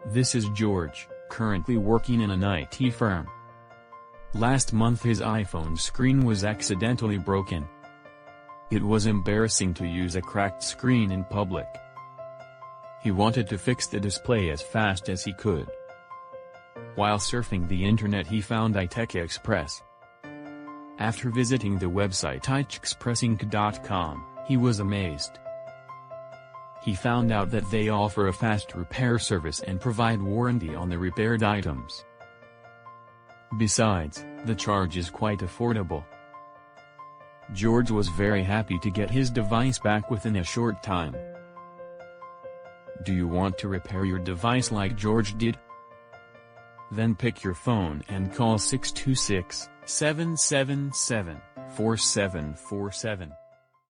This is George, currently working in an IT firm. Last month his iPhone screen was accidentally broken. It was embarrassing to use a cracked screen in public. He wanted to fix the display as fast as he could. While surfing the internet he found iTech Xpress. After visiting the website iTechXpressinc.com, he was amazed. He found out that they offer a fast repair service and provide warranty on the repaired items. Besides, the charge is quite affordable. George was very happy to get his device back within a short time. Do you want to repair your device like George did? Then pick your phone and call 626-777-4747.